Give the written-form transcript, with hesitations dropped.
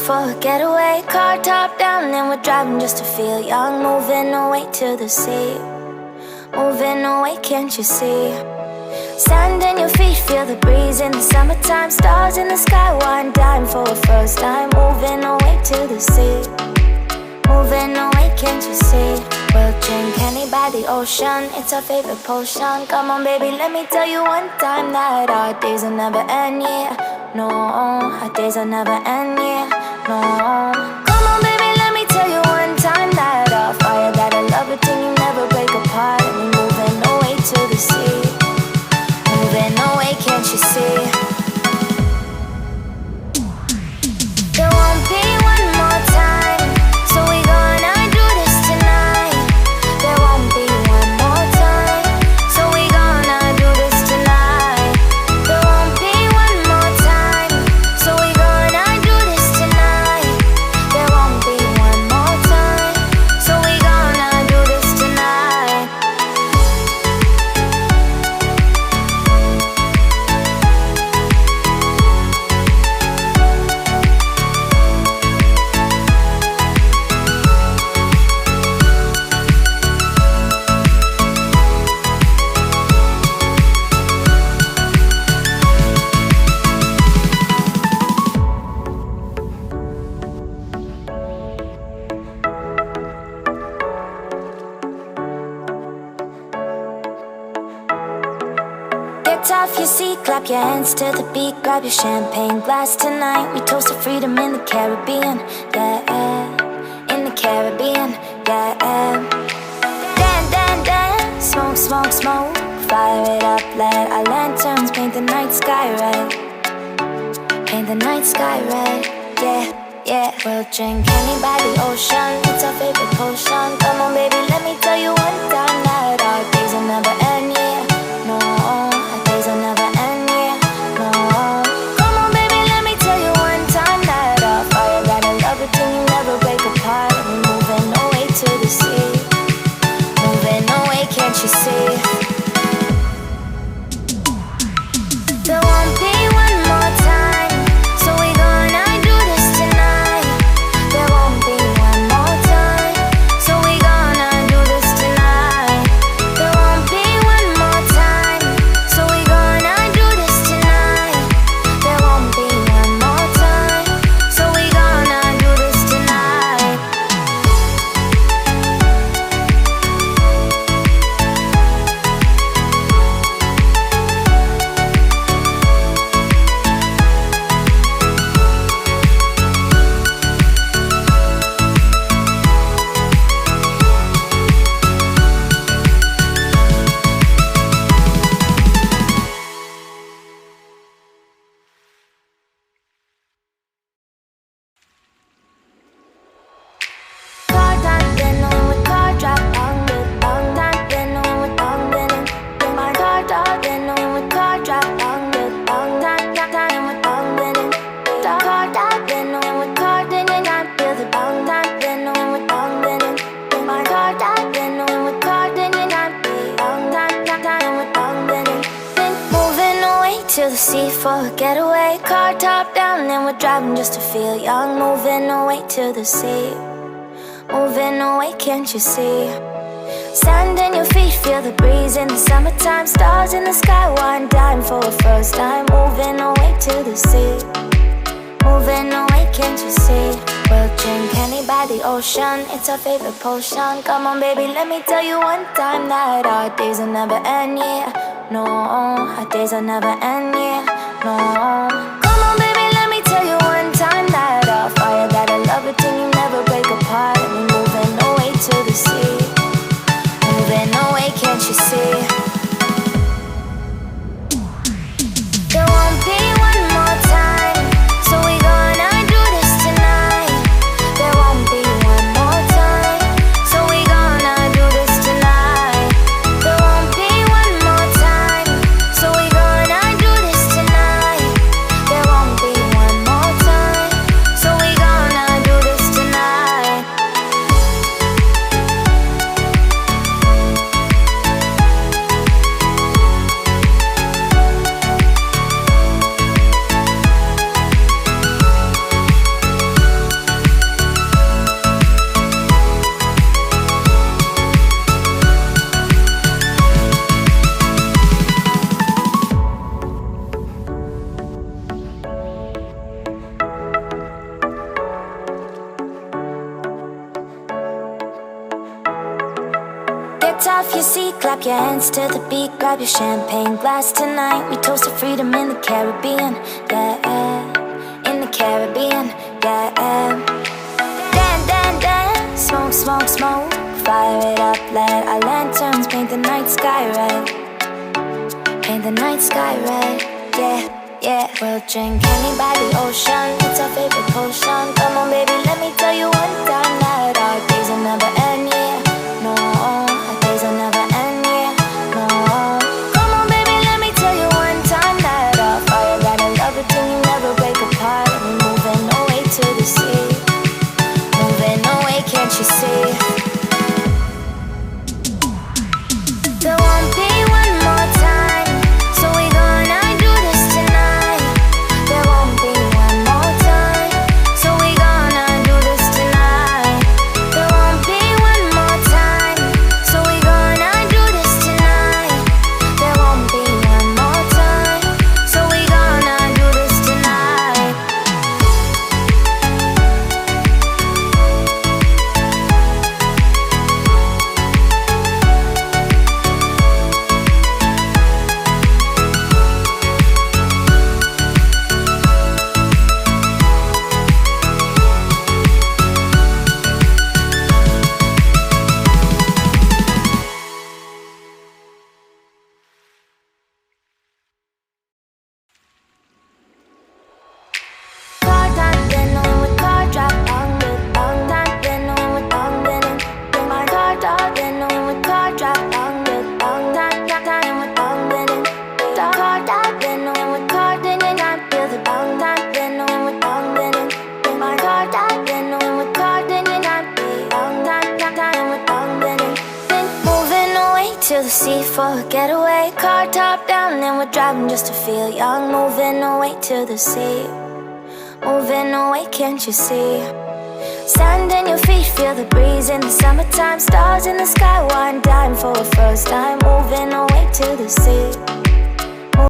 for a getaway. Car top down and we're driving just to feel young. Moving away to the sea, moving away, can't you see? Sand in your feet, feel the breeze in the summertime. Stars in the sky, one dime for a first time. Moving away to the sea, moving away, can't you see? We'll drink honey by the ocean, it's our favorite potion. Come on baby, let me tell you one time that our days will never end, yeah. No, our days will never end, yeah. No. Come on baby, let me tell you one time that our fire, that I love it till you never break apart. And we're moving away to the sea, moving away, can't you see? There won't be one more time, so we gonna do this tonight. There won't be one more time, so we gonna do this tonight. There won't be one more time, so we gonna do this tonight. There won't be one more time, so we gonna do this tonight. Get off your seat, clap your hands to the beat. Grab your champagne glass tonight. We toast to freedom in the Caribbean, yeah. In the Caribbean, yeah. Dance, dance, dance, smoke, smoke, smoke. Fire it up, let our lanterns paint the night sky red. Paint the night sky red, yeah, yeah. We'll drink honey by the ocean, it's our favorite potion. Come on baby, let me tell you one time that our days will never end, yeah. No, our days will never end, yeah. No. Come on baby, let me tell you one time that our fire, that I love it till you never break apart. And we're moving away to the sea, moving away, can't you see? There won't be one more time, so we gonna do this tonight. There won't be one more time, so we gonna do this tonight. There won't be one more time, so we gonna do this tonight. There won't be one more time, so we gonna do this tonight. Car top, then with car drop, with top, then with then my car top, then with car drop, with top, with car top, then with car, then feel the top, then with then my car top, then with car, then with then moving away to the sea for a getaway. Car top down and we're driving just to feel young. Moving away to the sea, moving away, can't you see? Sand in your feet, feel the breeze in the summertime. Stars in the sky, one dime for a first time. Moving away to the sea, moving away, can't you see? We'll drink honey by the ocean, it's our favorite potion. Come on baby, let me tell you one time that our days will never end, yeah. No, our days will never end, yeah. No. Come on baby, let me tell you one time that our fire, that I love it till you never break apart. And we're moving away to the sea, moving away, can't you see? There won't be one more time, so we gonna do this tonight. There won't be one more time, so we gonna do this tonight. There won't be one more time, so we gonna do this tonight. off your seat, clap your hands to the beat, grab your champagne glass tonight. We toast to freedom in the Caribbean, yeah, in the Caribbean, yeah. Dan, dan, dan, smoke, smoke, smoke, fire it up, let our lanterns paint the night sky red, paint the night sky red, yeah, yeah. We'll drink honey by the ocean, it's our favorite potion. Come on baby, let me tell you one time that our days will never end, yeah. No, our days will never end, yeah. No. Come on baby, let me tell you one time that our fire got a love it till you never break apart. We're moving away to the sea, moving away, can't you see? There won't be one more time, so we gonna do this tonight. There won't be one more time, so we gonna do this tonight. There won't be one more time, so we gonna do this tonight. There won't be one more time, so we gonna do this tonight. To the sea for a getaway, car top down and we're driving just to feel young. Moving away to the sea, moving away, can't you see? Sand in your feet, feel the breeze in the summertime. Stars in the sky, one dime for a first time. Moving away to the sea.